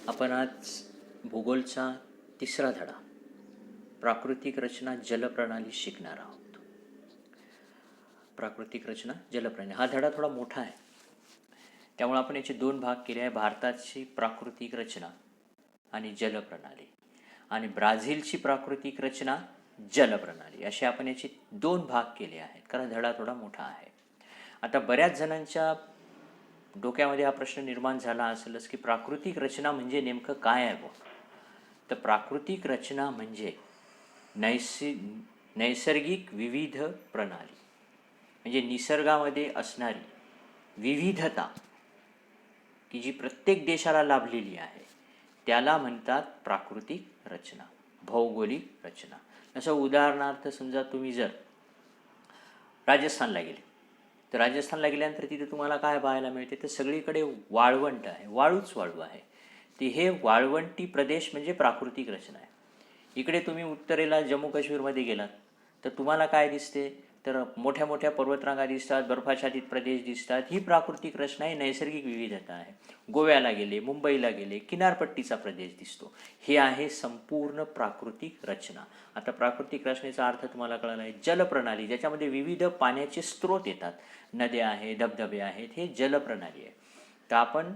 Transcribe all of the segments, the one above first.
आपण आज भूगोलचा तिसरा धडा प्राकृतिक रचना जलप्रणाली शिकणार आहोत. प्राकृतिक रचना जलप्रणाली हा धडा थोडा मोठा आहे, त्यामुळे आपण याचे दोन भाग केले आहे. भारताची प्राकृतिक रचना आणि जलप्रणाली आणि ब्राझीलची प्राकृतिक रचना जलप्रणाली असे आपण याचे दोन भाग केले आहेत, कारण धडा थोडा मोठा आहे. आता बऱ्याच जणांच्या डोक्यामध्ये हा प्रश्न निर्माण झाला असेलच की प्राकृतिक रचना म्हणजे नेमकं काय आहे बघ. तर प्राकृतिक रचना म्हणजे नैसर्गिक विविध प्रणाली, म्हणजे निसर्गामध्ये असणारी विविधता की जी प्रत्येक देशाला लाभलेली आहे त्याला म्हणतात प्राकृतिक रचना, भौगोलिक रचना. जसं उदाहरणार्थ समजा तुम्ही जर राजस्थानला गेले तर राजस्थानला गेल्यानंतर तिथे तुम्हाला काय पाहायला मिळते, तर सगळीकडे वाळवंट आहे, वाळूच वाळू आहे. ते हे वाळवंटी प्रदेश म्हणजे प्राकृतिक रचना आहे. इकडे तुम्ही उत्तरेला जम्मू काश्मीरमध्ये गेलात तर तुम्हाला काय दिसते, तर मोठ्या मोठ्या पर्वतरांगा दिसतात, बर्फाच्छादित प्रदेश दिसतात. ही प्राकृतिक रचना आहे, नैसर्गिक विविधता आहे. गोव्याला गेले, मुंबईला गेले, किनारपट्टीचा प्रदेश दिसतो. हे आहे संपूर्ण प्राकृतिक रचना. आता प्राकृतिक रचनेचा अर्थ तुम्हाला कळला आहे. जलप्रणाली, ज्याच्यामध्ये विविध पाण्याचे स्रोत येतात, नद्या आहेत, धबधबे आहेत, हे जलप्रणाली आहे. तर आपण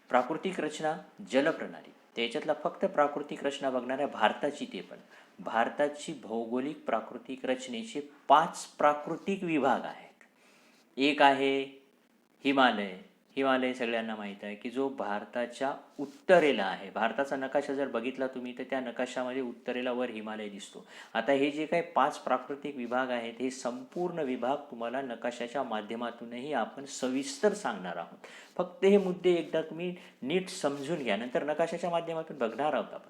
प्राकृतिक रचना जलप्रणाली, त्याच्यातला फक्त प्राकृतिक रचना बघणार आहे भारताची. ते पण भारताची भौगोलिक प्राकृतिक रचनेचे 5 प्राकृतिक विभाग आहेत. एक आहे हिमालय. हिमालय सगळ्यांना माहीत आहे की जो भारताच्या उत्तरेला आहे. भारताचा नकाशा जर बघितला तुम्ही तर त्या नकाशामध्ये उत्तरेला वर हिमालय दिसतो. आता हे जे काही 5 प्राकृतिक विभाग आहेत हे संपूर्ण विभाग तुम्हाला नकाशाच्या माध्यमातूनही आपण सविस्तर सांगणार आहोत. फक्त हे मुद्दे एकदा तुम्ही नीट समजून घ्या, नंतर नकाशाच्या माध्यमातून बघणार आहोत आपण.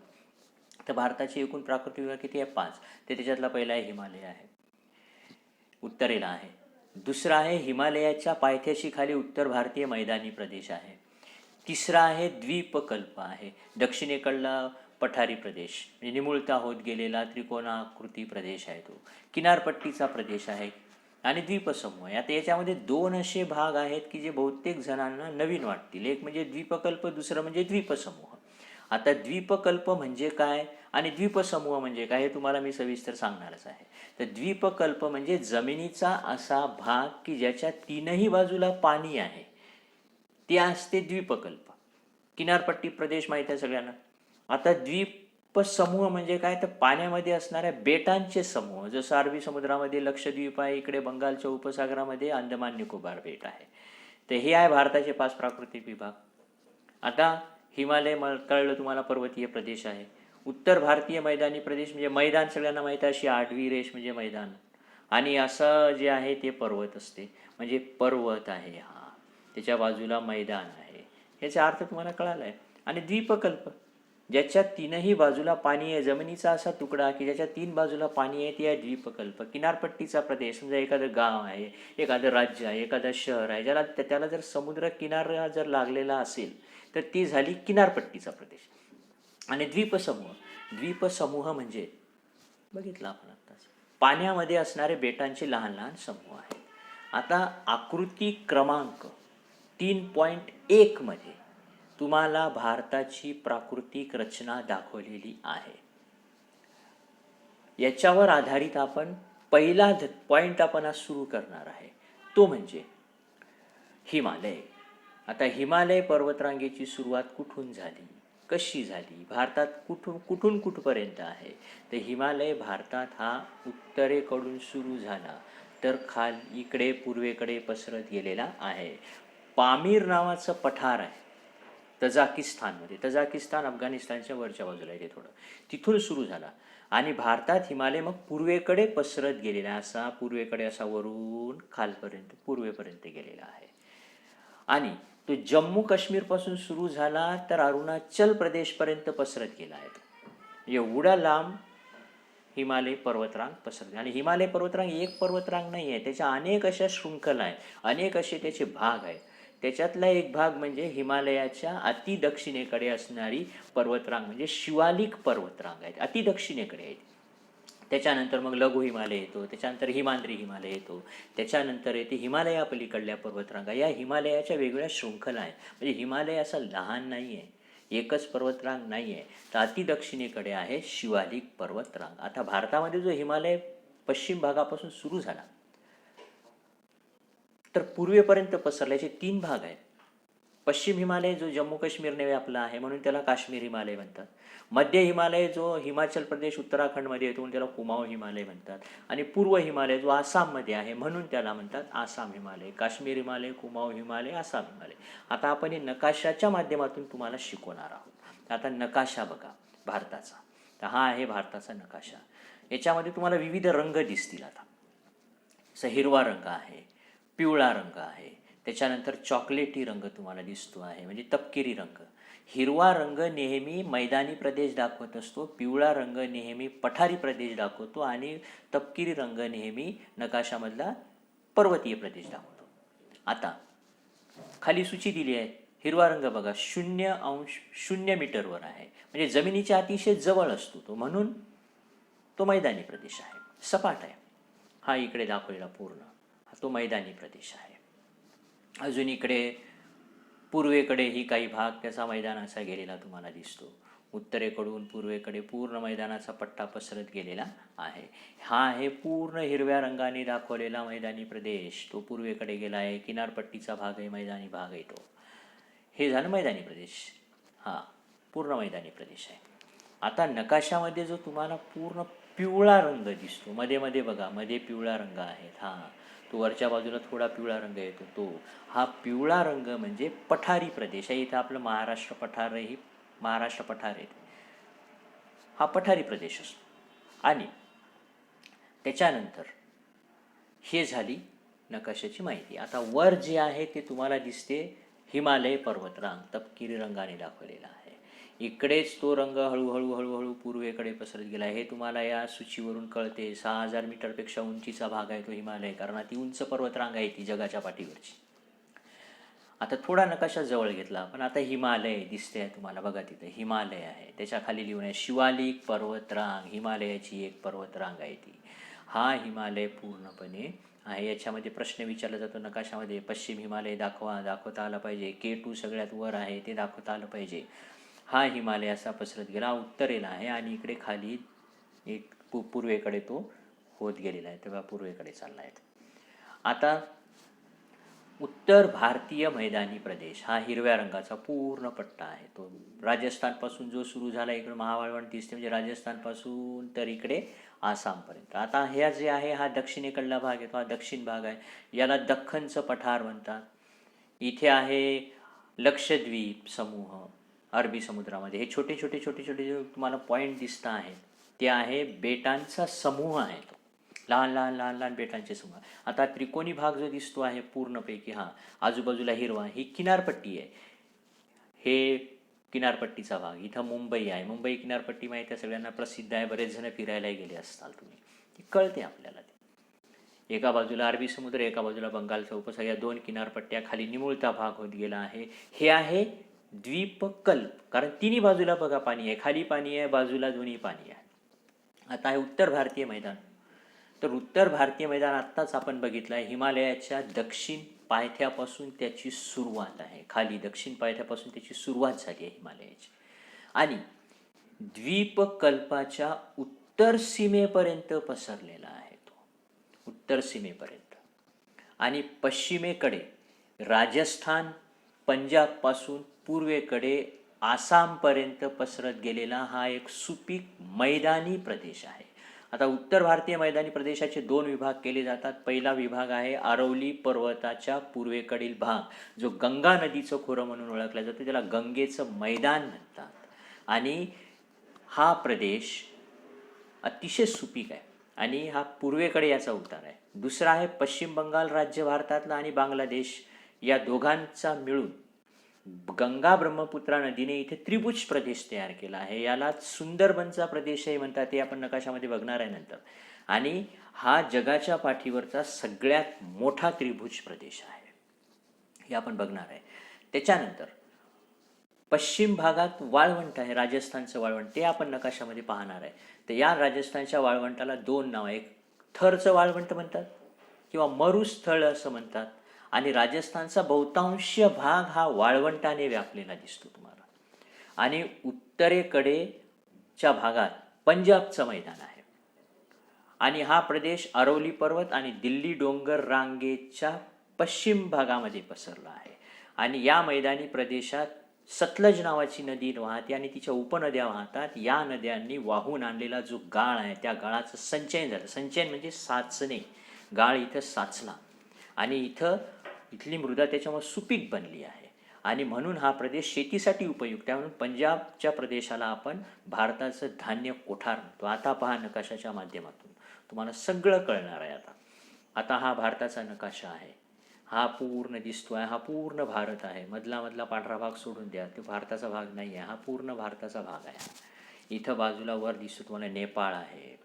तर भारताची एकूण प्राकृतिक विभाग किती आहे? 5. ते त्याच्यातला पहिला आहे हिमालय आहे, उत्तरेला आहे. दुसरा आहे हिमालयाच्या पायथ्याशी खाली उत्तर भारतीय मैदानी प्रदेश आहे. तिसरा आहे द्वीपकल्प आहे, दक्षिणेकडला पठारी प्रदेश म्हणजे निमुळता होत गेलेला त्रिकोणाकृती प्रदेश आहे तो. किनारपट्टीचा प्रदेश आहे आणि द्वीपसमूह आहे. आता याच्यामध्ये 2 असे भाग आहेत की जे बहुतेक जणांना नवीन वाटतील. एक म्हणजे द्वीपकल्प, दुसरं म्हणजे द्वीपसमूह. आता द्वीपकल्प म्हणजे काय आणि द्वीपसमूह म्हणजे काय हे तुम्हाला मी सविस्तर सांगणारच आहे. तर द्वीपकल्प म्हणजे जमिनीचा असा भाग की ज्याच्या 3ही बाजूला पाणी आहे, ते असते द्वीपकल्प. किनारपट्टी प्रदेश माहीत आहे सगळ्यांना. आता द्वीपसमूह म्हणजे काय, तर पाण्यामध्ये असणाऱ्या बेटांचे समूह. जसं अरबी समुद्रामध्ये लक्षद्वीप आहे, इकडे बंगालच्या उपसागरामध्ये अंदमान निकोबार बेट आहे. तर हे आहे भारताचे 5 प्राकृतिक विभाग. आता हिमालय कळलं तुम्हाला, पर्वतीय प्रदेश आहे. उत्तर भारतीय मैदानी प्रदेश म्हणजे मैदान सगळ्यांना माहीत आहे, अशी आडवी रेष म्हणजे मैदान. आणि असं जे आहे ते पर्वत असते, म्हणजे पर्वत आहे हा, त्याच्या बाजूला मैदान आहे. याचा अर्थ तुम्हाला कळाला आहे. आणि द्वीपकल्प ज्याच्या 3ही बाजूला पाणी आहे, जमिनीचा असा तुकडा की ज्याच्या 3 बाजूला पाणी आहे, ते आहे द्वीपकल्प. किनारपट्टीचा प्रदेश समजा एखादं गाव आहे, एखादं राज्य आहे, एखादं शहर आहे, त्याला जर समुद्र किनारा जर लागलेला असेल तर ती झाली किनारपट्टीचा प्रदेश. आणि द्वीपसमूह म्हणजे बघितलं आपण आत्ताच, पाण्यामध्ये असणारे बेटांचे लहान लहान समूह आहेत. आता आकृती क्रमांक 3.1 मध्ये तुम्हाला भारताची प्राकृतिक रचना दाखवलेली आहे. याच्यावर आधारित आपण पहिला पॉईंट आपण आज सुरू करणार आहे, तो म्हणजे हिमालय. आता हिमालय पर्वतरांगेची सुरुवात कुठून झाली, कशी झाली, भारतात कुठून कुठपर्यंत आहे. तर हिमालय भारतात हा उत्तरेकडून सुरू झाला तर इकडे पूर्वेकडे पसरत गेलेला आहे. पामीर नावाचं पठार आहे तजाकिस्तानमध्ये. तजाकिस्तान अफगाणिस्तानच्या वरच्या बाजूला आहे, थोडं तिथून सुरू झाला आणि भारतात हिमालय मग पूर्वेकडे पसरत गेलेला, असा पूर्वेकडे असा वरून खालपर्यंत पूर्वेपर्यंत गेलेला आहे. आणि तो जम्मू काश्मीरपासून सुरू झाला तर अरुणाचल प्रदेशपर्यंत पसरत गेला आहे. एवढा लांब हिमालय पर्वतरांग पसरते. आणि हिमालय पर्वतरांग एक पर्वतरांग नाही आहे, त्याच्या अनेक अशा शृंखला आहे, अनेक असे त्याचे भाग आहेत. त्याच्यातला एक भाग म्हणजे हिमालयाच्या अति दक्षिणेकडे असणारी पर्वतरांग म्हणजे शिवालिक पर्वतरांग आहेत, अति दक्षिणेकडे आहेत. त्याच्यानंतर मग लघु हिमालय येतो, त्याच्यानंतर हिमाद्री हिमालय येतो, त्याच्यानंतर येते हिमालया पलीकडल्या पर्वतरांगा. या हिमालयाच्या वेगवेगळ्या शृंखला आहेत. म्हणजे हिमालय असा लहान नाही आहे, एकच पर्वतरांग नाही आहे, तर अतिदक्षिणेकडे आहे शिवालिक पर्वतरांग. आता भारतामध्ये जो हिमालय पश्चिम भागापासून सुरू झाला तर पूर्वेपर्यंत पसरल्याचे 3 भाग आहेत. पश्चिम हिमालय जो जम्मू काश्मीरने व्यापला आहे म्हणून त्याला काश्मीर हिमालय म्हणतात. मध्य हिमालय जो हिमाचल प्रदेश उत्तराखंडमध्ये येतो म्हणून त्याला कुमाऊ हिमालय म्हणतात. आणि पूर्व हिमालय जो आसाममध्ये आहे म्हणून त्याला म्हणतात आसाम हिमालय. काश्मीर हिमालय, कुमाऊ हिमालय, आसाम हिमालय. आता आपण हे नकाशाच्या माध्यमातून तुम्हाला शिकवणार आहोत. आता नकाशा बघा भारताचा. तर हा आहे भारताचा नकाशा. याच्यामध्ये तुम्हाला विविध रंग दिसतील. आता जसं हिरवा रंग आहे, पिवळा रंग आहे, त्याच्यानंतर चॉकलेटी रंग तुम्हाला दिसतो आहे म्हणजे तपकिरी रंग. हिरवा रंग नेहमी मैदानी प्रदेश दाखवत असतो, पिवळा रंग नेहमी पठारी प्रदेश दाखवतो आणि तपकिरी रंग नेहमी नकाशामधला पर्वतीय प्रदेश दाखवतो. आता खाली सूची दिली आहे. हिरवा रंग बघा 0 मीटरवर आहे म्हणजे जमिनीच्या अतिशय जवळ असतो तो, म्हणून तो मैदानी प्रदेश आहे, सपाट आहे. हा इकडे दाखवलेला पूर्ण हा तो मैदानी प्रदेश आहे. अजून इकडे पूर्वेकडेही काही भाग त्याचा मैदानाचा गेलेला तुम्हाला दिसतो. उत्तरेकडून पूर्वेकडे पूर्ण मैदानाचा पट्टा पसरत गेलेला आहे. हा आहे पूर्ण हिरव्या रंगाने दाखवलेला मैदानी प्रदेश. तो पूर्वेकडे गेला आहे, किनारपट्टीचा भाग आहे, मैदानी भाग आहे तो. हे झालं मैदानी प्रदेश. हा पूर्ण मैदानी प्रदेश आहे. आता नकाशामध्ये जो तुम्हाला पूर्ण पिवळा रंग दिसतो, मध्ये मध्ये बघा, मध्ये पिवळा रंग आहेत. हा तो वरच्या बाजूला थोडा पिवळा रंग येतो तो. हा पिवळा रंग म्हणजे पठारी प्रदेश आहे. इथं आपलं महाराष्ट्र पठार आहे. हा पठारी प्रदेश असतो. आणि त्याच्यानंतर हे झाली नकाशाची माहिती. आता वर जे आहे ते तुम्हाला दिसते हिमालय पर्वतरांग तपकिरी रंगाने दाखवलेला आहे. इकडेच तो रंग हळूहळू पूर्वेकडे पसरत गेला. हे तुम्हाला या सूचीवरून कळते. 6000 मीटरपेक्षा उंचीचा भाग आहे तो हिमालय, कारण ती उंच पर्वतरांग आहे ती जगाच्या पाठीवरची. आता थोडा नकाशा जवळ घेतला, पण आता हिमालय दिसते तुम्हाला बघा, तिथे हिमालय आहे. त्याच्या खाली लिहून आहे शिवालिक पर्वतरांग. हिमालयाची एक पर्वतरांग आहे ती. हा हिमालय पूर्णपणे आहे. याच्यामध्ये प्रश्न विचारला जातो नकाशामध्ये, पश्चिम हिमालय दाखवता आला पाहिजे. K2 सगळ्यात वर आहे ते दाखवता आलं पाहिजे. हा हिमालय असा पसरत गेला, उत्तरेला आहे आणि इकडे खाली एक पूर्वेकडे तो होत गेलेला आहे, तेव्हा पूर्वेकडे चालला आहे. आता उत्तर भारतीय मैदानी प्रदेश हा हिरव्या रंगाचा पूर्ण पट्टा आहे. तो राजस्थानपासून जो सुरू झाला, इकडे महावाळवंट दिसते म्हणजे राजस्थानपासून तर इकडे आसामपर्यंत. आता ह्या जे आहे हा दक्षिणेकडला भाग आहे, तो हा दक्षिण भाग आहे. याला दख्खनचं पठार म्हणतात. इथे आहे लक्षद्वीप समूह अरबी समुद्रामध्ये. हे छोटे छोटे जे तुम्हाला पॉईंट दिसत आहेत ते आहे बेटांचा समूह आहे. तो लहान बेटांचे समूह. आता त्रिकोणी भाग जो दिसतो आहे पूर्णपैकी, हा आजूबाजूला हिरवा, ही किनारपट्टी आहे. हे किनारपट्टीचा भाग. इथं मुंबई आहे. मुंबई किनारपट्टी माहिती आहे सगळ्यांना, प्रसिद्ध आहे. बरेच जण फिरायला गेले असताल तुम्ही, ती कळते आपल्याला. एका बाजूला अरबी समुद्र, एका बाजूला बंगालचा उपसागर. 2 किनारपट्ट्या, खाली निमुळता भाग होत गेला आहे. हे आहे द्वीपकल्प, कारण तिन्ही बाजूला बघा पाणी आहे, खाली पाणी आहे, बाजूला दोन्ही पाणी आहे. आता आहे उत्तर भारतीय मैदान. तर उत्तर भारतीय मैदान आत्ताच आपण बघितलं आहे. हिमालयाच्या दक्षिण पायथ्यापासून त्याची सुरुवात आहे. खाली दक्षिण पायथ्यापासून त्याची सुरुवात झाली आहे हिमालयाची. आणि द्वीपकल्पाच्या उत्तर सीमेपर्यंत पसरलेला आहे तो, उत्तर सीमेपर्यंत. आणि पश्चिमेकडे राजस्थान, पंजाबपासून पूर्वेकडे आसामपर्यंत पसरत गेलेला हा एक सुपीक मैदानी प्रदेश आहे. आता उत्तर भारतीय मैदानी प्रदेशाचे 2 विभाग केले जातात. पहिला विभाग आहे अरवली पर्वताच्या पूर्वेकडील भाग, जो गंगा नदीचं खोरं म्हणून ओळखला जातो, त्याला गंगेचं मैदान म्हणतात. आणि हा प्रदेश अतिशय सुपीक आहे आणि हा पूर्वेकडे याचा उतार आहे. दुसरा आहे पश्चिम बंगाल राज्य भारतातला आणि बांगलादेश या दोघांचा मिळून गंगा ब्रह्मपुत्रा नदीने इथे त्रिभुज प्रदेश तयार केला आहे. याला सुंदरबनचा प्रदेशही म्हणतात, ते आपण नकाशामध्ये बघणार आहे नंतर. आणि हा जगाच्या पाठीवरचा सगळ्यात मोठा त्रिभुज प्रदेश आहे, हे आपण बघणार आहे. त्याच्यानंतर पश्चिम भागात वाळवंट आहे, राजस्थानचं वाळवंट, ते आपण नकाशामध्ये पाहणार आहे. तर या राजस्थानच्या वाळवंटाला 2 नाव आहे. एक थरचं वाळवंट म्हणतात किंवा मरुस्थळ असं म्हणतात. आणि राजस्थानचा बहुतांश भाग हा वाळवंटाने व्यापलेला दिसतो तुम्हाला. आणि उत्तरेकडेच्या भागात पंजाबचं मैदान आहे. आणि हा प्रदेश अरवली पर्वत आणि दिल्ली डोंगर रांगेच्या पश्चिम भागामध्ये पसरला आहे. आणि या मैदानी प्रदेशात सतलज नावाची नदी वाहते आणि तिच्या उपनद्या वाहतात. या नद्यांनी वाहून आणलेला जो गाळ आहे त्या गाळाचं संचयन झालं. संचयन म्हणजे साचणे. गाळ इथं साचला आणि इथली मृदा त्याच्यामुळे सुपीक बनली आहे आणि म्हणून हा प्रदेश शेतीसाठी उपयुक्त आहे. म्हणून पंजाबच्या प्रदेशाला आपण भारताचं धान्य कोठार म्हणतो. आता पहा नकाशाच्या माध्यमातून तुम्हाला सगळं कळणार आहे. आता हा भारताचा नकाशा आहे. हा पूर्ण दिसतो आहे. हा पूर्ण भारत आहे. मधला पांढरा भाग सोडून द्या, तो भारताचा भाग नाही आहे. हा पूर्ण भारताचा भाग आहे. इथं बाजूला वर दिसतो तुम्हाला नेपाळ आहे.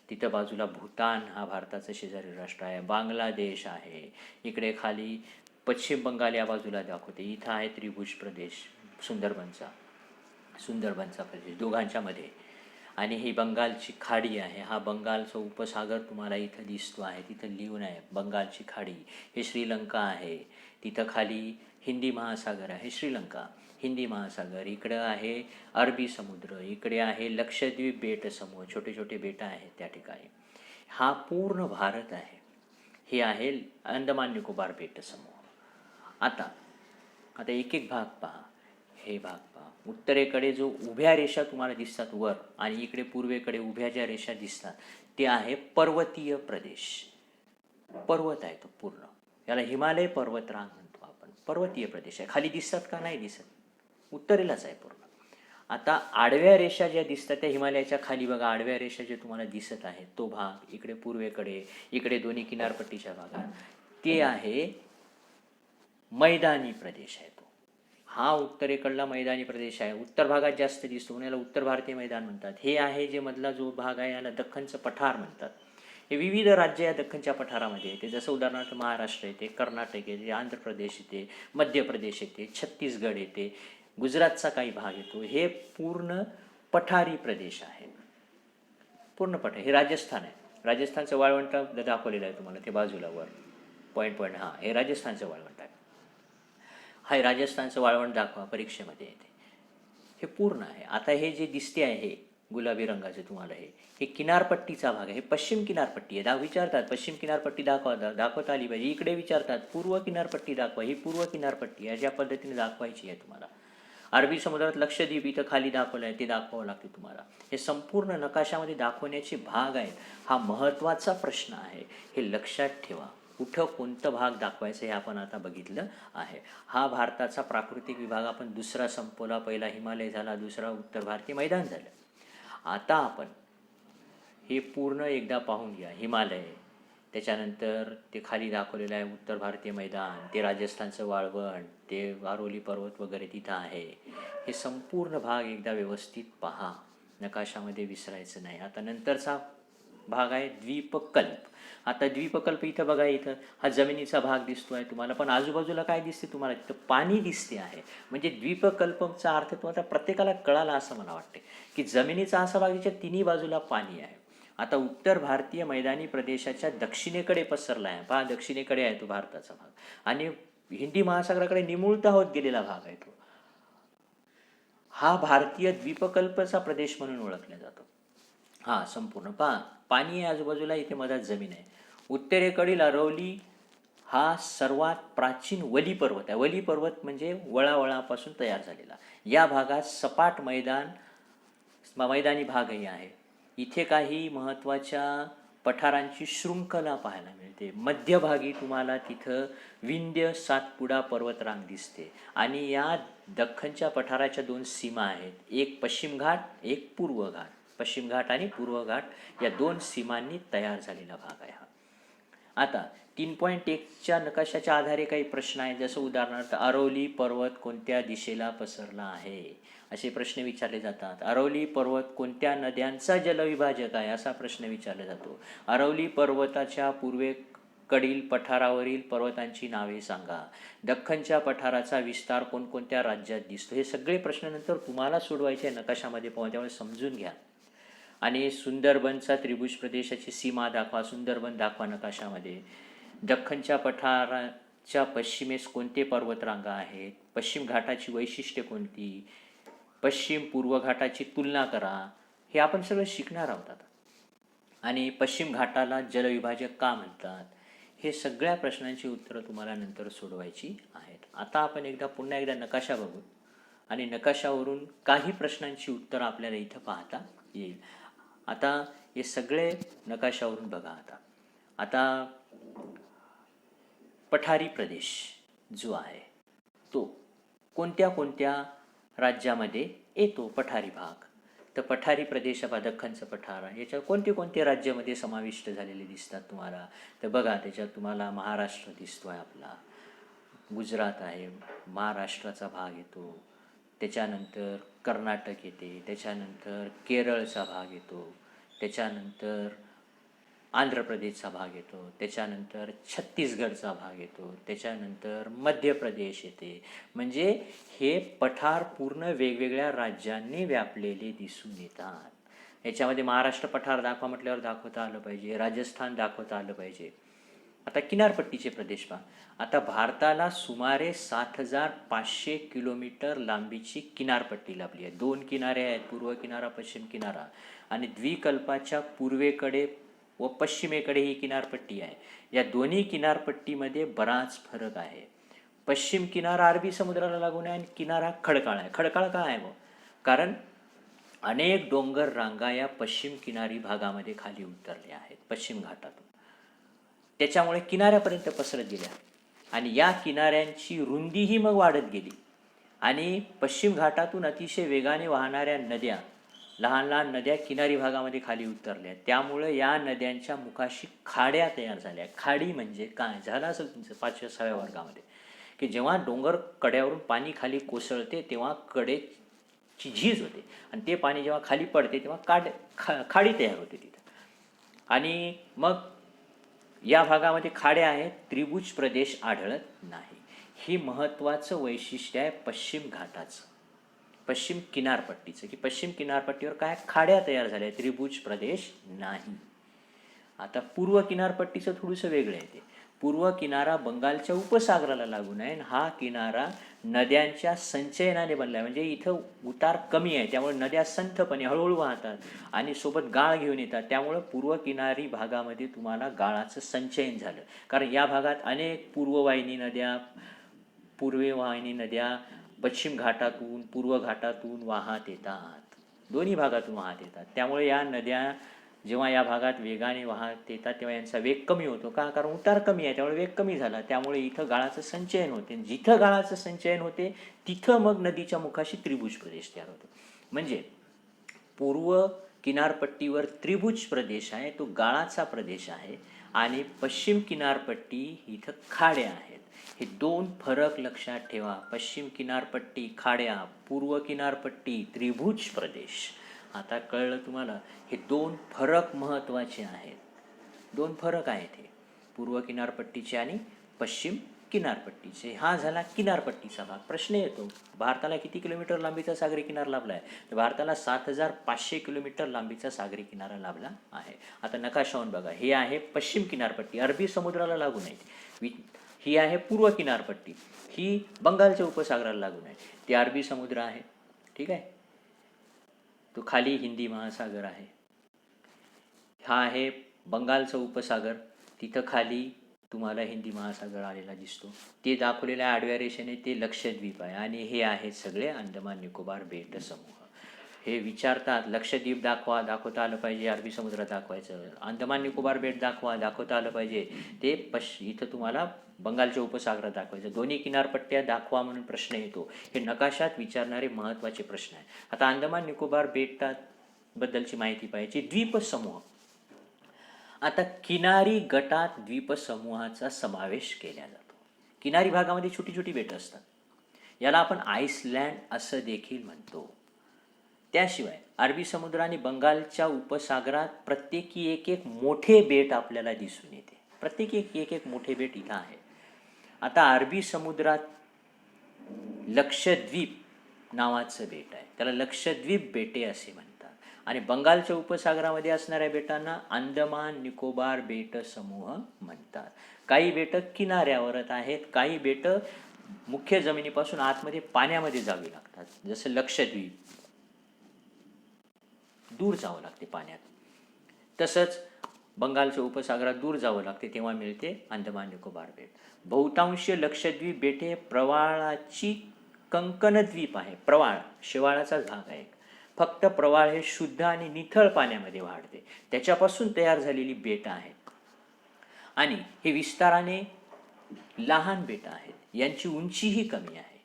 तिथं बाजूला भूतान हा भारताचं शेजारी राष्ट्र आहे. बांगलादेश आहे. इकडे खाली पश्चिम बंगाल या बाजूला दाखवते. इथं आहे त्रिभुज प्रदेश सुंदरबनचा प्रदेश दोघांच्या मध्ये. आणि ही बंगालची खाडी आहे. हा बंगालचा उपसागर तुम्हाला इथं दिसतो आहे. तिथं लिहून आहे बंगालची खाडी. हे श्रीलंका आहे. तिथं खाली हिंदी महासागर आहे. श्रीलंका हिंदी महासागर. इकडं आहे अरबी समुद्र. इकडे आहे लक्षद्वीप बेट समूह, छोटे छोटे बेटं आहेत त्या ठिकाणी. हा पूर्ण भारत आहे. हे आहे अंदमान निकोबार बेट समूह. आता एक एक भाग पहा. हे भाग पहा. उत्तरेकडे जो उभ्या रेषा तुम्हाला दिसतात वर आणि इकडे पूर्वेकडे उभ्या ज्या रेषा दिसतात ते आहे पर्वतीय प्रदेश. पर्वत आहे तो पूर्ण. याला हिमालय पर्वतरांग म्हणतो आपण. पर्वतीय प्रदेश आहे. खाली दिसतात का? नाही दिसत. उत्तरेलाच आहे पूर्ण. आता आडव्या रेषा ज्या दिसतात त्या हिमालयाच्या खाली बघा. आडव्या रेषा जे तुम्हाला दिसत आहेत तो भाग इकडे पूर्वेकडे, इकडे दोन्ही किनारपट्टीच्या भागात ते आहे मैदानी प्रदेश आहे. हा उत्तरेकडला मैदानी प्रदेश आहे. उत्तर भागात जास्त दिसतो म्हणून याला उत्तर भारतीय मैदान म्हणतात. हे आहे जे मधला जो भाग आहे याला दख्खनचं पठार म्हणतात. हे विविध राज्य या दख्खनच्या पठारामध्ये येते. जसं उदाहरणार्थ महाराष्ट्र येते, कर्नाटक येते, आंध्र प्रदेश येते, मध्य प्रदेश येते, छत्तीसगड येते, गुजरातचा काही भाग येतो. हे पूर्ण पठारी प्रदेश आहे. पूर्ण पठार. हे राजस्थान आहे. राजस्थानचं वाळवंट दाखवलेलं आहे तुम्हाला ते बाजूला वर पॉईंट. हां, हे राजस्थानचं वाळवंट आहे. हा राजस्थानचं वाळवंट दाखवा परीक्षेमध्ये येते. हे पूर्ण आहे. आता हे जे दिसते आहे हे गुलाबी रंगाचे तुम्हाला हे किनारपट्टीचा भाग आहे. हे पश्चिम किनारपट्टी आहे. विचारतात पश्चिम किनारपट्टी दाखवता आली पाहिजे. इकडे विचारतात पूर्व किनारपट्टी दाखवा. ही पूर्व किनारपट्टी आहे. ज्या पद्धतीने दाखवायची आहे तुम्हाला. अरबी समुद्रात लक्षद्वीप इथं खाली दाखवलं आहे ते दाखवावं लागते तुम्हाला. हे संपूर्ण नकाशामध्ये दाखवण्याचे भाग आहेत. हा महत्त्वाचा प्रश्न आहे. हे लक्षात ठेवा. कुठं कोणतं भाग दाखवायचं हे आपण आता बघितलं आहे. हा भारताचा प्राकृतिक विभाग आपण दुसरा संपवला. पहिला हिमालय झाला, दुसरा उत्तर भारतीय मैदान झालं. आता आपण हे पूर्ण एकदा पाहून घ्या. हिमालय, त्याच्यानंतर ते खाली दाखवलेलं आहे उत्तर भारतीय मैदान, ते राजस्थानचं वाळवंट, ते अरवली पर्वत वगैरे तिथं आहे. हे संपूर्ण भाग एकदा व्यवस्थित पहा. नकाशामध्ये विसरायचं नाही. आता नंतरचा भाग आहे द्वीपकल्प. आता द्वीपकल्प इथं बघा. इथं हा जमिनीचा भाग दिसतो आहे तुम्हाला, पण आजूबाजूला काय दिसते तुम्हाला? तिथं पाणी दिसते आहे. म्हणजे द्वीपकल्पचा अर्थ तुम्हाला प्रत्येकाला कळाला असं मला वाटते की जमिनीचा असा भाग ज्याच्या तिन्ही बाजूला पाणी आहे. आता उत्तर भारतीय मैदानी प्रदेशाच्या दक्षिणेकडे पसरला आहे. पहा, दक्षिणेकडे आहे तो भारताचा भाग आणि हिंदी महासागराकडे निमुळता होत गेलेला भाग आहे तो. हा भारतीय द्वीपकल्पचा प्रदेश म्हणून ओळखला जातो. हा संपूर्ण पाणी आहे आजूबाजूला. इथे मधात जमीन आहे. उत्तरेकडील अरवली हा सर्वात प्राचीन वली पर्वत आहे. वली पर्वत म्हणजे वळावळापासून तयार झालेला. या भागात सपाट मैदानी भागही आहे. इथे काही महत्त्वाच्या पठारांची शृंखला पाहायला मिळते. मध्यभागी तुम्हाला तिथं विंध्य सातपुडा पर्वतरांग दिसते आणि या दख्खनच्या पठाराच्या दोन सीमा आहेत. एक पश्चिम घाट, एक पूर्व घाट. पश्चिम घाट आणि पूर्व घाट या दोन सीमांनी तयार झालेला भाग आहे हा. आता 3.1च्या नकाशाच्या आधारे काही प्रश्न आहेत. जसं उदाहरणार्थ अरवली पर्वत कोणत्या दिशेला पसरला आहे असे प्रश्न विचारले जातात. अरवली पर्वत कोणत्या नद्यांचा जलविभाजक आहे असा प्रश्न विचारला जातो. अरवली पर्वताच्या पूर्वेकडील पठारावरील पर्वतांची नावे सांगा. दख्खनच्या पठाराचा विस्तार कोणकोणत्या राज्यात दिसतो. हे सगळे प्रश्न नंतर तुम्हाला सोडवायचे नकाशामध्ये पाहून, त्यामुळे समजून घ्या. आणि सुंदरबनचा त्रिभुज प्रदेशाची सीमा दाखवा. सुंदरबन दाखवा नकाशामध्ये. दख्खनच्या पठाराच्या पश्चिमेस कोणते पर्वतरांगा आहेत. पश्चिम घाटाची वैशिष्ट्ये कोणती. पश्चिम पूर्व घाटाची तुलना करा, हे आपण सगळं शिकणार आहोत आता. आणि पश्चिम घाटाला जलविभाजक का म्हणतात, हे सगळ्या प्रश्नांची उत्तरं तुम्हाला नंतर सोडवायची आहेत. आता आपण पुन्हा एकदा नकाशा बघू आणि नकाशावरून काही प्रश्नांची उत्तरं आपल्याला इथं पाहता येईल. आता हे सगळे नकाशावरून बघा. आता पठारी प्रदेश जो आहे तो कोणत्या कोणत्या राज्यामध्ये येतो, पठारी भाग. तर पठारी प्रदेश हा दख्खनचं पठार आहे. याच्यात कोणते कोणते राज्यामध्ये समाविष्ट झालेले दिसतात तुम्हाला, तर बघा त्याच्यात तुम्हाला महाराष्ट्र दिसतो आहे आपला, गुजरात आहे, महाराष्ट्राचा भाग येतो, त्याच्यानंतर कर्नाटक येते, त्याच्यानंतर केरळचा भाग येतो, त्याच्यानंतर आंध्र प्रदेशचा भाग येतो, त्याच्यानंतर छत्तीसगडचा भाग येतो, त्याच्यानंतर मध्य प्रदेश येते. म्हणजे हे पठार पूर्ण वेगवेगळ्या राज्यांनी व्यापलेले दिसून येतात. याच्यामध्ये महाराष्ट्र पठार दाखवा म्हटल्यावर दाखवता आलं पाहिजे, राजस्थान दाखवता आलं पाहिजे. आता किनारपट्टीचे प्रदेश पहा. आता भारताला सुमारे 7,500 किलोमीटर लांबीची किनारपट्टी लाभली आहे. 2 किनारे आहेत, पूर्व किनारा, पश्चिम किनारा, आणि द्विकल्पाच्या पूर्वेकडे व पश्चिमेकडे ही किनारपट्टी आहे. या दोन्ही किनारपट्टीमध्ये बराच फरक आहे. पश्चिम किनारा अरबी समुद्राला लागून आहे आणि किनारा खडकाळ आहे. खडकाळ का आहे मग? कारण अनेक डोंगर रांगा या पश्चिम किनारी भागामध्ये खाली उतरल्या आहेत पश्चिम घाटातून. त्याच्यामुळे किनाऱ्यापर्यंत पसरत गेल्या आणि या किनाऱ्यांची रुंदीही मग वाढत गेली आणि पश्चिम घाटातून अतिशय वेगाने वाहणाऱ्या नद्या, लहान लहान नद्या किनारी भागामध्ये खाली उतरल्या. त्यामुळे या नद्यांच्या मुखाशी खाड्या तयार झाल्या. खाडी म्हणजे काय झालं असेल तुमचं 5व्या-6व्या वर्गामध्ये, की जेव्हा डोंगर कड्यावरून पाणी खाली कोसळते तेव्हा कडेची झीज होते आणि ते पाणी जेव्हा खाली पडते तेव्हा खाडी तयार होते तिथं. आणि मग या भागामध्ये खाड्या आहेत, त्रिभुज प्रदेश आढळत नाही. ही महत्त्वाचं वैशिष्ट्य आहे पश्चिम घाटाचं, पश्चिम किनारपट्टीचं, की पश्चिम किनारपट्टीवर काय खाड्या तयार झाल्या, त्रिभुज प्रदेश नाही. आता पूर्व किनारपट्टीचं थोडंसं वेगळं आहे. ते पूर्व किनारा बंगालच्या उपसागराला लागून आहे आणि हा किनारा नद्यांच्या संचयनाने बनला आहे. म्हणजे इथं उतार कमी आहे, त्यामुळे नद्या संथपणे हळूहळू वाहतात आणि सोबत गाळ घेऊन येतात. त्यामुळं पूर्व किनारी भागामध्ये तुम्हाला गाळाचं संचयन झालं. कारण या भागात अनेक पूर्ववाहिनी नद्या पश्चिम घाटातून पूर्व घाटातून वाहत येतात, दोन्ही भागातून वाहत येतात. त्यामुळे या नद्या जेव्हा या भागात वेगाने वाहत येतात तेव्हा यांचा वेग कमी होतो. का? कारण उतार कमी आहे, त्यामुळे वेग कमी झाला. त्यामुळे इथं गाळाचं संचयन होते. जिथं गाळाचं संचयन होते तिथं मग नदीच्या मुखाशी त्रिभुज प्रदेश तयार होतो. म्हणजे पूर्व किनारपट्टीवर त्रिभुज प्रदेश आहे, तो गाळाचा प्रदेश आहे, आणि पश्चिम किनारपट्टी इथं खाड्या आहेत. हे 2 फरक लक्षात ठेवा. पश्चिम किनारपट्टी खाड्या, पूर्व किनारपट्टी त्रिभुज प्रदेश. आता कळलं तुम्हाला? हे 2 फरक महत्त्वाचे आहेत. 2 फरक आहेत हे, पूर्व किनारपट्टीचे आणि पश्चिम किनारपट्टीचे. हा झाला किनारपट्टीचा भाग. प्रश्न येतो, भारताला किती किलोमीटर लांबीचा सागरी किनारा लाभला आहे? तर भारताला 7,500 किलोमीटर लांबीचा सागरी किनारा लाभला आहे. आता नकाशावरून बघा, हे आहे पश्चिम किनारपट्टी, अरबी समुद्राला लागून आहे. ही आहे पूर्व किनारपट्टी, ही बंगालच्या उपसागराला लागून आहे. ती अरबी समुद्र आहे, ठीक आहे. तो खाली हिंदी महासागर आहे. हा आहे बंगालचा उपसागर, तिथं खाली तुम्हाला हिंदी महासागर आलेला दिसतो. ते दाखवलेल्या आडव्या रेषेने ते लक्षद्वीप आहे आणि हे आहेत सगळे अंदमान निकोबार बेट समूह. हे विचारतात, लक्षद्वीप दाखवता आलं पाहिजे, अरबी समुद्र दाखवायचं, अंदमान निकोबार बेट दाखवता आलं पाहिजे, ते इथं तुम्हाला बंगालच्या उपसागरात दाखवायचं. दोन्ही किनारपट्ट्या दाखवा म्हणून प्रश्न येतो. हे नकाशात विचारणारे महत्त्वाचे प्रश्न आहे. आता अंदमान निकोबार बेटाबद्दलची माहिती पाहिजे. द्वीपसमूह. आता किनारी गटात द्वीपसमूहाचा समावेश केला जातो. किनारी भागामध्ये छोटी छोटी बेटं असतात, याला आपण आईसलँड असं देखील म्हणतो. त्याशिवाय अरबी समुद्र आणि बंगालच्या उपसागरात प्रत्येकी एक मोठे बेट आपल्याला दिसून येते. प्रत्येकी एक मोठे बेट इथं आहे. आता अरबी समुद्रात लक्षद्वीप नावाचं बेट आहे, त्याला लक्षद्वीप बेटे असे म्हणतात. आणि बंगालच्या उपसागरामध्ये असणाऱ्या बेटांना अंदमान निकोबार बेट समूह म्हणतात. काही बेटं किनाऱ्यावरच आहेत, काही बेटं मुख्य जमिनीपासून आतमध्ये पाण्यामध्ये जावी लागतात, जसं लक्षद्वीप. दूर जावं लागते पाण्यात. तसंच बंगालच्या उपसागरात दूर जावं लागते तेव्हा मिळते अंदमान निकोबार बेट. बहुतांश लक्षद्वीप बेटे प्रवाळाची कंकणद्वीप आहे. प्रवाळ शेवाळाचाच भाग आहे. फक्त प्रवाळ हे शुद्ध आणि निथळ पाण्यामध्ये वाढते, त्याच्यापासून तयार झालेली बेटं आहेत आणि हे विस्ताराने लहान बेटं आहेत. यांची उंचीही कमी आहे.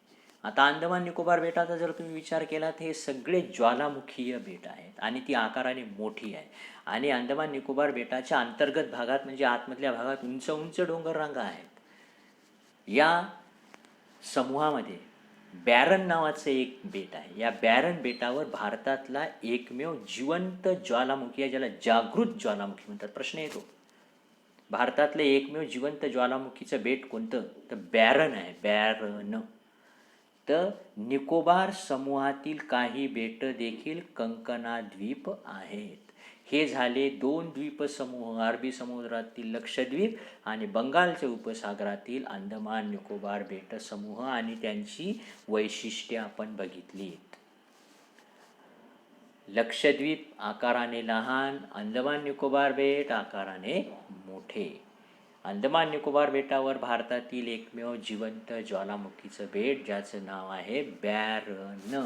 आता अंदमान निकोबार बेटाचा जर तुम्ही विचार केला तर हे सगळे ज्वालामुखीय बेट आहेत आणि ती आकाराने मोठी आहे. आणि अंदमान निकोबार बेटाच्या अंतर्गत भागात म्हणजे आतमधल्या भागात उंच उंच डोंगर रांगा आहेत. या समूहामध्ये बॅरन नावाचं एक बेट आहे. या बॅरन बेटावर भारतातला एकमेव जिवंत ज्वालामुखी आहे, ज्याला जागृत ज्वालामुखी म्हणतात. प्रश्न येतो, भारतातलं एकमेव जिवंत ज्वालामुखीचं बेट कोणतं? तर बॅरन आहे. बॅरन. तर निकोबार समूहातील काही बेटं देखील कंकणाद्वीप आहेत. हे झाले 2 द्वीपसमूह, अरबी समुद्रातील लक्षद्वीप आणि बंगालच्या उपसागरातील अंदमान निकोबार बेट समूह आणि त्यांची वैशिष्ट्ये आपण बघितलीत. लक्षद्वीप आकाराने लहान, अंदमान निकोबार बेट आकाराने मोठे. अंदमान निकोबार बेटावर भारतातील एकमेव जिवंत ज्वालामुखीचं बेट ज्याचं नाव आहे बॅरन.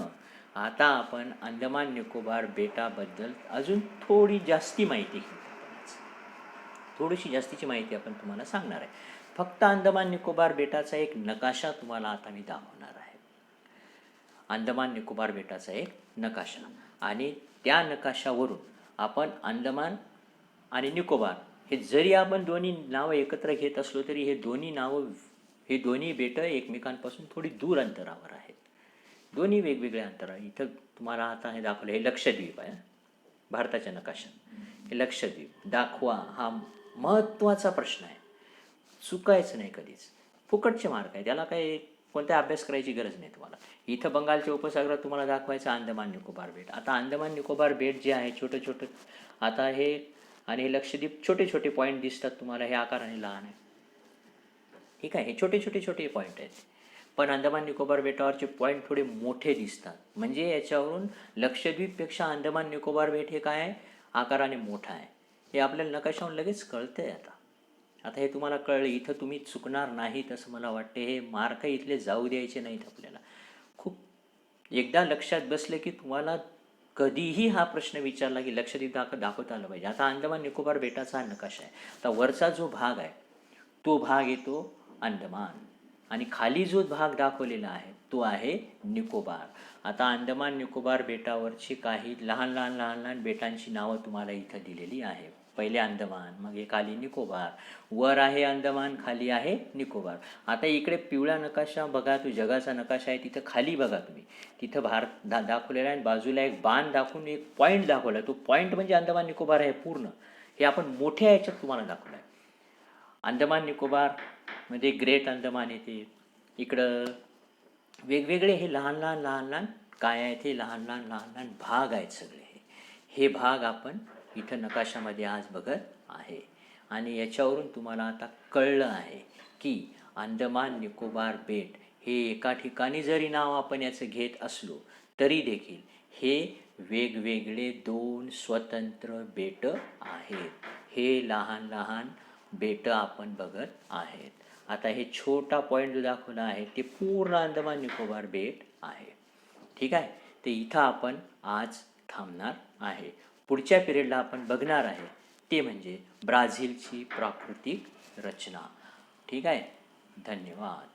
आता आपण अंदमान निकोबार बेटाबद्दल अजून थोडी जास्ती माहिती घेऊ. थोडीशी जास्तीची माहिती आपण तुम्हाला सांगणार आहे. फक्त अंदमान निकोबार बेटाचा एक नकाशा तुम्हाला आता मी दाखवणार आहे. अंदमान निकोबार बेटाचा एक नकाशा आणि त्या नकाशावरून आपण अंदमान आणि निकोबार हे जरी आपण दोन्ही नावं एकत्र घेत असलो तरी हे दोन्ही बेटं एकमेकांपासून थोडी दूर अंतरावर आहेत. दोन्ही वेगवेगळ्या अंतरावर. इथं तुम्हाला आता हे दाखवलं, हे लक्षद्वीप आहे. भारताच्या नकाशात हे लक्षद्वीप दाखवा हा महत्त्वाचा प्रश्न आहे. चुकायचं नाही कधीच. फुकटचे मार्क आहे, त्याला काही कोणता अभ्यास करायची गरज नाही तुम्हाला. इथं बंगालच्या उपसागरात तुम्हाला दाखवायचं अंदमान निकोबार बेट. आता अंदमान निकोबार बेट जे आहे छोटं छोटं, आता हे आणि हे लक्षद्वीप छोटे छोटे पॉईंट दिसतात तुम्हाला. हे आकाराने लहान आहे, ठीक आहे. हे छोटे छोटे छोटे पॉईंट आहेत. पण अंदमान निकोबार बेटावरचे पॉईंट थोडे मोठे दिसतात. म्हणजे याच्यावरून लक्षद्वीपपेक्षा अंदमान निकोबार बेट हे काय आहे, आकाराने मोठा आहे. हे आपल्याला नकाशावरून लगेच कळतंय. आता हे तुम्हाला कळलं. इथं तुम्ही चुकणार नाहीत असं मला वाटते. हे मार्क इथले जाऊ द्यायचे नाहीत आपल्याला. खूप एकदा लक्षात बसले की तुम्हाला कधीही हा प्रश्न विचारला की लक्षद्वीप दाखवता आलं पाहिजे. आता अंदमान निकोबार बेटाचा हा नकाशा आहे. आता वरचा जो भाग आहे तो भाग येतो अंदमान आणि खाली जो भाग दाखवलेला आहे तो आहे निकोबार. आता अंदमान निकोबार बेटावरची काही लहान लहान लहान लहान बेटांची नावं तुम्हाला इथं दिलेली आहे. पहिले अंदमान, मग हे खाली निकोबार. वर आहे अंदमान, खाली आहे निकोबार. आता इकडे पिवळा नकाशा बघा, तो जगाचा नकाशा आहे. तिथं खाली बघा तुम्ही, तिथं भारत दाखवलेला आहे. बाजूला एक बाण दाखवून एक पॉईंट दाखवला. तो पॉईंट म्हणजे अंदमान निकोबार आहे पूर्ण. हे आपण मोठ्या याच्यात तुम्हाला दाखवलं आहे. अंदमान निकोबार मध्ये ग्रेट अंदमान येते. इकडं वेगवेगळे हे लहान लहान लहान लहान काय आहेत, हे लहान लहान लहान लहान भाग आहेत सगळे. हे भाग आपण इथं नकाशामध्ये आज बघत आहे आणि याच्यावरून तुम्हाला आता कळलं आहे की अंदमान निकोबार बेट हे एका ठिकाणी जरी नाव आपण याचं घेत असलो तरी देखील हे वेगवेगळे 2 स्वतंत्र बेटं आहेत. हे लहान लहान बेटं आपण बघत आहेत. आता हे छोटा पॉईंट जो दाखवला आहे ते पूर्ण अंदमान निकोबार बेट आहे, ठीक आहे. ते इथं आपण आज थांबणार आहे. पुढच्या पिरियडला आपण बघणार आहे ते म्हणजे ब्राझीलची प्राकृतिक रचना, ठीक आहे. धन्यवाद.